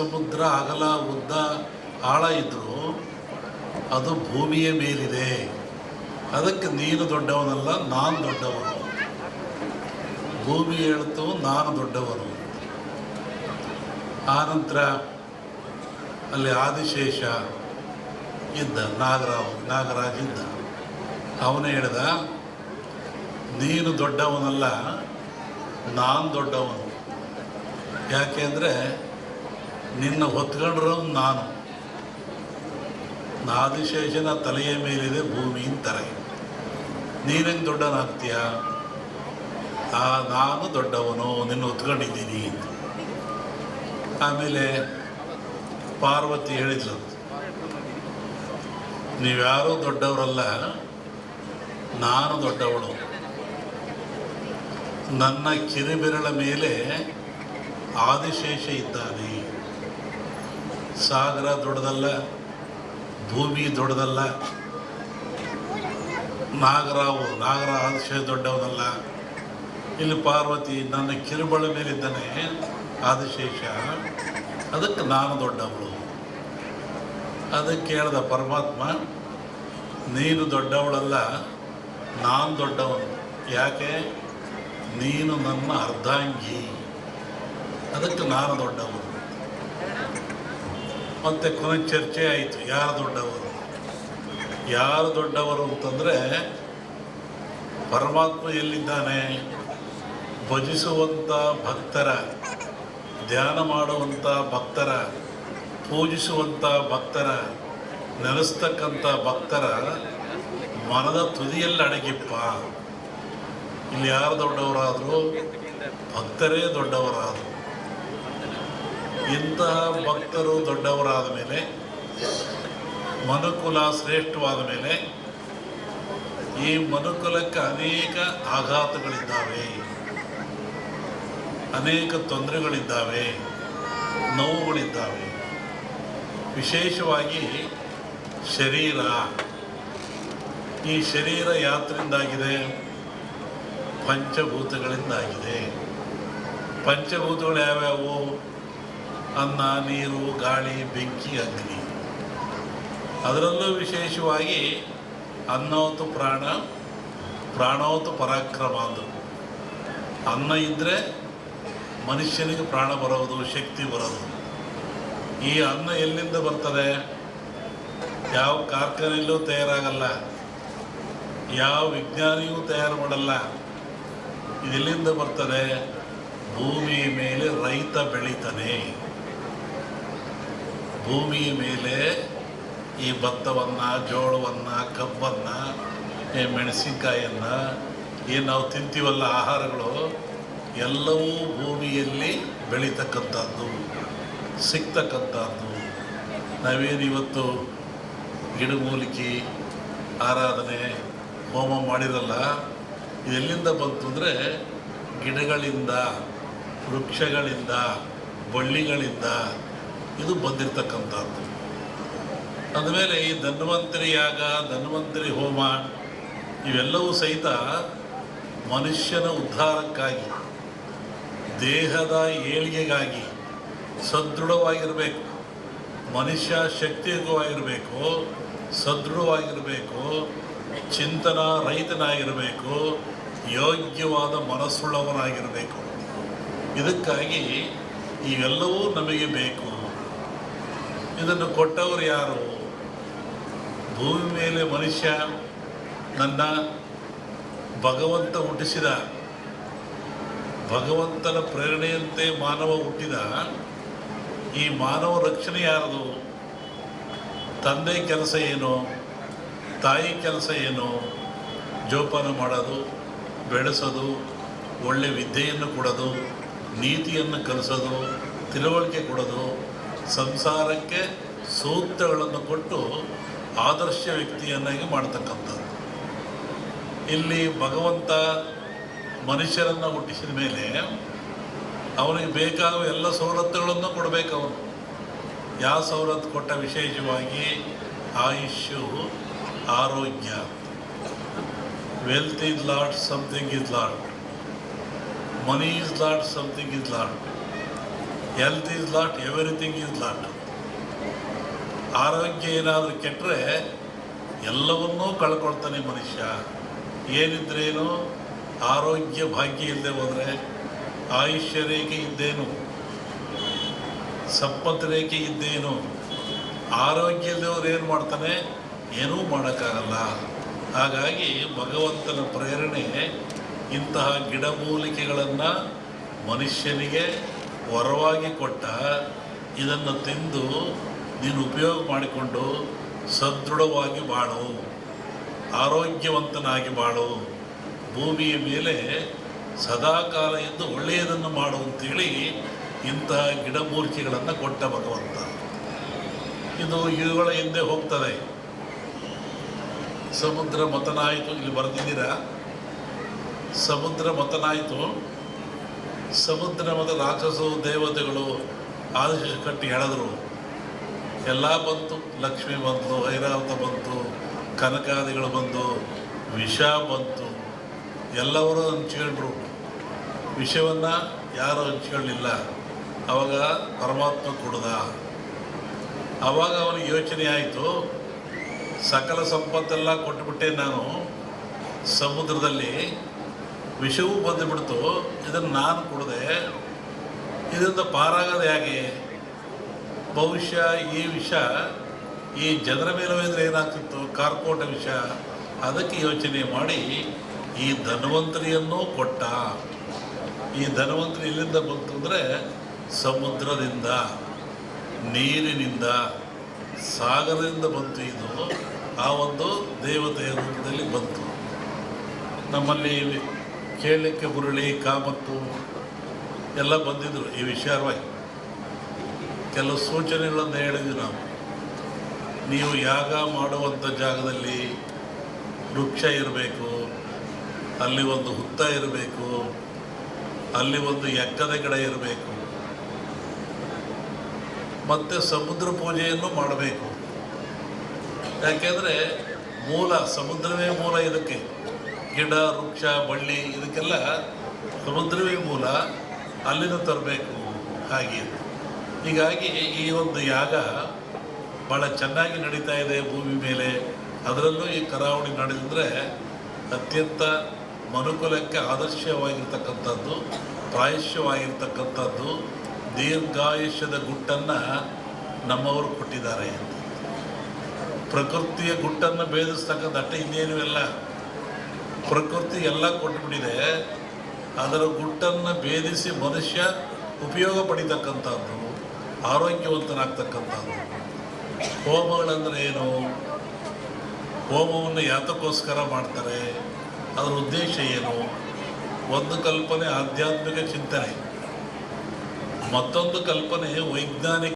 ಸಮುದ್ರ ಅಗಲ ಉದ್ದ ಆಳ ಇದ್ದರೂ ಅದು ಭೂಮಿಯ ಮೇಲಿದೆ. ಅದಕ್ಕೆ ನೀನು ದೊಡ್ಡವನಲ್ಲ, ನಾನು ದೊಡ್ಡವನು. ಭೂಮಿ ಹೇಳ್ತು ನಾನು ದೊಡ್ಡವನು. ಆನಂತರ ಅಲ್ಲಿ ಆದಿಶೇಷ ಇದ್ದ, ನಾಗರಾಜ ಇದ್ದ. ಅವನೇ ಹೇಳ್ದ, ನೀನು ದೊಡ್ಡವನಲ್ಲ, ನಾನು ದೊಡ್ಡವನು. ಯಾಕೆ ಅಂದರೆ ನಿನ್ನ ಹೊತ್ಕೊಂಡ್ರು ನಾನು. ಆದಿಶೇಷನ ತಲೆಯ ಮೇಲಿದೆ ಭೂಮಿ ಅಂತಾರೆ. ನೀನೇನು ದೊಡ್ಡವನಾಗ್ತೀಯ? ನಾನು ದೊಡ್ಡವನು, ನಿನ್ನ ಹೊತ್ಕೊಂಡಿದ್ದೀನಿ. ಆಮೇಲೆ ಪಾರ್ವತಿ ಹೇಳಿದ್ಲು, ನೀವ್ಯಾರೂ ದೊಡ್ಡವರಲ್ಲ, ನಾನು ದೊಡ್ಡವಳು. ನನ್ನ ಕಿರಿಬೆರಳ ಮೇಲೆ ಆದಿಶೇಷ ಇದ್ದಾನೆ. ಸಾಗರ ದೊಡ್ಡದಲ್ಲ, ಭೂಮಿ ದೊಡ್ಡದಲ್ಲ, ನಾಗರ ಆದಿಶೇಷ ದೊಡ್ಡವನಲ್ಲ. ಇಲ್ಲಿ ಪಾರ್ವತಿ ನನ್ನ ಕಿರುಬಳ ಮೇಲಿದ್ದಾನೆ ಆದಿಶೇಷ, ಅದಕ್ಕೆ ನಾನು ದೊಡ್ಡವಳು. ಅದಕ್ಕೆ ಹೇಳ್ದ ಪರಮಾತ್ಮ, ನೀನು ದೊಡ್ಡವಳಲ್ಲ, ನಾನು ದೊಡ್ಡವನು. ಯಾಕೆ? ನೀನು ನನ್ನ ಅರ್ಧಾಂಗಿ, ಅದಕ್ಕೆ ನಾನು ದೊಡ್ಡವನು. ಮತ್ತು ಕೊನೆಗೆ ಚರ್ಚೆ ಆಯಿತು, ಯಾರು ದೊಡ್ಡವರು ಅಂತಂದರೆ, ಪರಮಾತ್ಮ ಎಲ್ಲಿದ್ದಾನೆ? ಭಜಿಸುವಂಥ ಭಕ್ತರ, ಧ್ಯಾನ ಮಾಡುವಂಥ ಭಕ್ತರ, ಪೂಜಿಸುವಂಥ ಭಕ್ತರ, ನೆಲೆಸ್ತಕ್ಕಂಥ ಭಕ್ತರ ಮನದ ತುದಿಯಲ್ಲಿ ಅಡಗಿಪ್ಪ. ಇಲ್ಲಿ ಯಾರು ದೊಡ್ಡವರಾದರು? ಭಕ್ತರೇ ದೊಡ್ಡವರಾದರು. ಇಂತಹ ಭಕ್ತರು ದೊಡ್ಡವರಾದ ಮೇಲೆ, ಮನುಕುಲ ಶ್ರೇಷ್ಠವಾದ ಮೇಲೆ, ಈ ಮನುಕುಲಕ್ಕೆ ಅನೇಕ ಆಘಾತಗಳಿದ್ದಾವೆ, ಅನೇಕ ತೊಂದರೆಗಳಿದ್ದಾವೆ, ನೋವುಗಳಿದ್ದಾವೆ. ವಿಶೇಷವಾಗಿ ಶರೀರ. ಈ ಶರೀರ ಯಾತ್ರಿಂದಾಗಿದೆ? ಪಂಚಭೂತಗಳಿಂದಾಗಿದೆ. ಪಂಚಭೂತಗಳು ಯಾವ್ಯಾವು? ಅನ್ನ, ನೀರು, ಗಾಳಿ, ಬೆಂಕಿ, ಅಗ್ನಿ. ಅದರಲ್ಲೂ ವಿಶೇಷವಾಗಿ ಅನ್ನೋತು ಪ್ರಾಣ, ಪ್ರಾಣೋತು ಪರಾಕ್ರಮ ಅಂದರು. ಅನ್ನ ಇದ್ದರೆ ಮನುಷ್ಯನಿಗೆ ಪ್ರಾಣ ಬರೋದು, ಶಕ್ತಿ ಬರೋದು. ಈ ಅನ್ನ ಎಲ್ಲಿಂದ ಬರ್ತದೆ? ಯಾವ ಕಾರ್ಖಾನೆಯಲ್ಲೂ ತಯಾರಾಗಲ್ಲ, ಯಾವ ವಿಜ್ಞಾನಿಯೂ ತಯಾರು ಮಾಡಲ್ಲ. ಇದೆಲ್ಲಿಂದ ಬರ್ತದೆ? ಭೂಮಿಯ ಮೇಲೆ ರೈತ ಬೆಳೀತಾನೆ. ಭೂಮಿಯ ಮೇಲೆ ಈ ಭತ್ತವನ್ನು, ಜೋಳವನ್ನು, ಕಬ್ಬನ್ನು, ಮೆಣಸಿನಕಾಯಿಯನ್ನು, ಏನು ನಾವು ತಿಂತೀವಲ್ಲ ಆಹಾರಗಳು, ಎಲ್ಲವೂ ಭೂಮಿಯಲ್ಲಿ ಬೆಳೀತಕ್ಕಂಥದ್ದು, ಸಿಗ್ತಕ್ಕಂಥದ್ದು. ನಾವೇನು ಇವತ್ತು ಗಿಡಮೂಲಿಕೆ ಆರಾಧನೆ ಹೋಮ ಮಾಡಿರಲ್ಲ, ಇದೆಲ್ಲಿಂದ ಬಂತು ಅಂದರೆ ಗಿಡಗಳಿಂದ, ವೃಕ್ಷಗಳಿಂದ, ಬಳ್ಳಿಗಳಿಂದ ಇದು ಬಂದಿರತಕ್ಕಂಥದ್ದು. ಅಂದಮೇಲೆ ಈ ಧನ್ವಂತರಿ ಯಾಗ, ಧನ್ವಂತರಿ ಹೋಮ ಇವೆಲ್ಲವೂ ಸಹಿತ ಮನುಷ್ಯನ ಉದ್ಧಾರಕ್ಕಾಗಿ, ದೇಹದ ಏಳಿಗೆಗಾಗಿ ಸದೃಢವಾಗಿರಬೇಕು. ಮನುಷ್ಯ ಶಕ್ತಿಯುತವಾಗಿರಬೇಕು, ಸದೃಢವಾಗಿರಬೇಕು, ಚಿಂತನ ರಹಿತನಾಗಿರಬೇಕು, ಯೋಗ್ಯವಾದ ಮನಸ್ಸುಳ್ಳವನಾಗಿರಬೇಕು. ಇದಕ್ಕಾಗಿ ಇವೆಲ್ಲವೂ ನಮಗೆ ಬೇಕು. ಇದನ್ನು ಕೊಟ್ಟವರು ಯಾರು? ಭೂಮಿ ಮೇಲೆ ಮನುಷ್ಯ ನನ್ನ ಭಗವಂತ ಹುಟ್ಟಿಸಿದ, ಭಗವಂತನ ಪ್ರೇರಣೆಯಂತೆ ಮಾನವ ಹುಟ್ಟಿದ. ಈ ಮಾನವ ರಕ್ಷಣೆ ಯಾರದು? ತಂದೆ ಕೆಲಸ ಏನು? ತಾಯಿ ಕೆಲಸ ಏನು? ಜೋಪಾನ ಮಾಡೋದು, ಬೆಳೆಸೋದು, ಒಳ್ಳೆ ವಿದ್ಯೆಯನ್ನು ಕೊಡೋದು, ನೀತಿಯನ್ನು ಕಲಿಸೋದು, ತಿಳುವಳಿಕೆ ಕೊಡೋದು, ಸಂಸಾರಕ್ಕೆ ಸೂಕ್ತಗಳನ್ನು ಕೊಟ್ಟು ಆದರ್ಶ ವ್ಯಕ್ತಿಯನ್ನಾಗಿ ಮಾಡ್ತಕ್ಕಂಥದ್ದು. ಇಲ್ಲಿ ಭಗವಂತ ಮನುಷ್ಯರನ್ನು ಹುಟ್ಟಿಸಿದ ಮೇಲೆ ಅವನಿಗೆ ಬೇಕಾಗುವ ಎಲ್ಲ ಸವಲತ್ತುಗಳನ್ನು ಕೊಡಬೇಕು. ಅವನು ಯಾವ ಸವಲತ್ತು ಕೊಟ್ಟ? ವಿಶೇಷವಾಗಿ ಆಯುಷ್ಯು, ಆರೋಗ್ಯ. Wealth is lot, something is lot. Money is lot, something is lot. Health is lot, everything is lot. ಆರೋಗ್ಯ ಏನಾದರೂ ಕೆಟ್ಟರೆ ಎಲ್ಲವನ್ನೂ ಕಳ್ಕೊಳ್ತಾನೆ ಮನುಷ್ಯ. ಏನಿದ್ರೇನು, ಆರೋಗ್ಯ ಭಾಗ್ಯ ಇಲ್ಲದೆ ಹೋದರೆ ಆಯುಷ್ಯ ರೇಖೆ ಇದ್ದೇನು, ಸಂಪತ್ತು ರೇಖೆ ಇದ್ದೇನು. ಆರೋಗ್ಯ ಇಲ್ಲದವ್ರು ಏನು ಮಾಡ್ತಾನೆ? ಏನೂ ಮಾಡೋಕ್ಕಾಗಲ್ಲ. ಹಾಗಾಗಿ ಭಗವಂತನ ಪ್ರೇರಣೆ ಇಂತಹ ಗಿಡಮೂಲಿಕೆಗಳನ್ನು ಮನುಷ್ಯನಿಗೆ ವರವಾಗಿ ಕೊಟ್ಟ. ಇದನ್ನು ತಿಂದು ನೀನು ಉಪಯೋಗ ಮಾಡಿಕೊಂಡು ಸದೃಢವಾಗಿ ಬಾಳು, ಆರೋಗ್ಯವಂತನಾಗಿ ಬಾಳು, ಭೂಮಿಯ ಮೇಲೆ ಸದಾಕಾಲ ಇದ್ದು ಒಳ್ಳೆಯದನ್ನು ಮಾಡು ಅಂತೇಳಿ ಇಂತಹ ಗಿಡಮೂಲಿಕೆಗಳನ್ನು ಕೊಟ್ಟ ಭಗವಂತ. ಇದು ಇವುಗಳ ಹಿಂದೆ ಹೋಗ್ತದೆ. ಸಮುದ್ರ ಮಥನಾಯಿತು, ಇಲ್ಲಿ ಬರೆದಿದ್ದೀರಾ, ಸಮುದ್ರ ಮಥನಾಯಿತು. ಸಮುದ್ರ ಮತ ರಾಕ್ಷಸರು ದೇವತೆಗಳು ಆದೇಶ ಕಟ್ಟಿ ಹೇಳಿದ್ರು. ಎಲ್ಲ ಬಂತು, ಲಕ್ಷ್ಮಿ ಬಂತು, ಐರಾವತ ಬಂತು, ಕನಕಾದಿಗಳು ಬಂದು, ವಿಷ ಬಂತು. ಎಲ್ಲರೂ ಹಂಚ್ಕೊಂಡ್ರು. ವಿಷವನ್ನು ಯಾರು ಹಂಚ್ಕೊಳ್ಳಿಲ್ಲ. ಆವಾಗ ಪರಮಾತ್ಮ ಕುಡ್ದ. ಆವಾಗ ಅವನಿಗೆ ಯೋಚನೆ ಆಯಿತು, ಸಕಲ ಸಂಪತ್ತೆಲ್ಲ ಕೊಟ್ಟುಬಿಟ್ಟೆ ನಾನು, ಸಮುದ್ರದಲ್ಲಿ ವಿಷವೂ ಬಂದುಬಿಡ್ತು, ಇದನ್ನು ನಾನು ಕುಡಿದೆ, ಇದರಿಂದ ಪಾರಾಗೋದು ಹೇಗೆ? ಬಹುಶಃ ಈ ವಿಷ ಈ ಜನರ ಮೇಲೆ ಹೋದರೆ ಏನಾಗ್ತಿತ್ತು? ಕಾರ್ಕೋಟ ವಿಷ. ಅದಕ್ಕೆ ಯೋಚನೆ ಮಾಡಿ ಈ ಧನ್ವಂತರಿಯನ್ನೂ ಕೊಟ್ಟ. ಈ ಧನ್ವಂತರಿ ಎಲ್ಲಿಂದ ಬಂತು ಅಂದರೆ ಸಮುದ್ರದಿಂದ, ನೀರಿನಿಂದ, ಸಾಗರದಿಂದ ಬಂತು. ಇದು ಆ ಒಂದು ದೇವತೆಯ ರೂಪದಲ್ಲಿ ಬಂತು. ನಮ್ಮಲ್ಲಿ ಕೇಳಲಿಕ್ಕೆ ಹುರುಳಿ, ಕಾಮತ್ತು ಎಲ್ಲ ಬಂದಿದ್ದರು ಈ ವಿಚಾರವಾಗಿ. ಕೆಲವು ಸೂಚನೆಗಳನ್ನು ಹೇಳಿದ್ವಿ ನಾವು. ನೀವು ಯಾಗ ಮಾಡುವಂಥ ಜಾಗದಲ್ಲಿ ವೃಕ್ಷ ಇರಬೇಕು, ಅಲ್ಲಿ ಒಂದು ಹುತ್ತ ಇರಬೇಕು, ಅಲ್ಲಿ ಒಂದು ಎಕ್ಕದ ಗಿಡ ಇರಬೇಕು, ಮತ್ತು ಸಮುದ್ರ ಪೂಜೆಯನ್ನು ಮಾಡಬೇಕು. ಯಾಕೆಂದರೆ ಮೂಲ ಸಮುದ್ರವೇ ಮೂಲ. ಇದಕ್ಕೆ ಗಿಡ, ವೃಕ್ಷ, ಬಳ್ಳಿ ಇದಕ್ಕೆಲ್ಲ ಸಮುದ್ರವೇ ಮೂಲ. ಅಲ್ಲಿಂದ ತರಬೇಕು. ಹಾಗೆ ಹೀಗಾಗಿ ಈ ಒಂದು ಯಾಗ ಭಾಳ ಚೆನ್ನಾಗಿ ನಡೀತಾ ಇದೆ ಭೂಮಿ ಮೇಲೆ. ಅದರಲ್ಲೂ ಈ ಕರಾವಳಿ ನಡೆದಿದ್ರೆ ಅತ್ಯಂತ ಮನುಕುಲಕ್ಕೆ ಆದರ್ಶವಾಗಿರ್ತಕ್ಕಂಥದ್ದು, ಪ್ರಾಯಶ್ಯವಾಗಿರ್ತಕ್ಕಂಥದ್ದು, ದೀರ್ಘಾಯುಷ್ಯದ ಗುಟ್ಟನ್ನು ನಮ್ಮವರು ಕೊಟ್ಟಿದ್ದಾರೆ. ಪ್ರಕೃತಿಯ ಗುಟ್ಟನ್ನು ಭೇದಿಸ್ತಕ್ಕಂಥ ಅಟ್ಟ ಇನ್ನೇನು ಇಲ್ಲ. ಪ್ರಕೃತಿ ಎಲ್ಲ ಕೊಟ್ಟುಬಿಟ್ಟಿದೆ. ಅದರ ಗುಟ್ಟನ್ನು ಭೇದಿಸಿ ಮನುಷ್ಯ ಉಪಯೋಗ ಪಡಿತಕ್ಕಂಥದ್ದು, ಆರೋಗ್ಯವಂತನಾಗ್ತಕ್ಕಂಥದ್ದು. ಹೋಮಗಳಂದರೆ ಏನು? ಹೋಮವನ್ನು ಯಾತಕ್ಕೋಸ್ಕರ ಮಾಡ್ತಾರೆ? ಅದರ ಉದ್ದೇಶ ಏನು? ಒಂದು ಕಲ್ಪನೆ ಆಧ್ಯಾತ್ಮಿಕ ಚಿಂತನೆ, ಮತ್ತೊಂದು ಕಲ್ಪನೆ ವೈಜ್ಞಾನಿಕ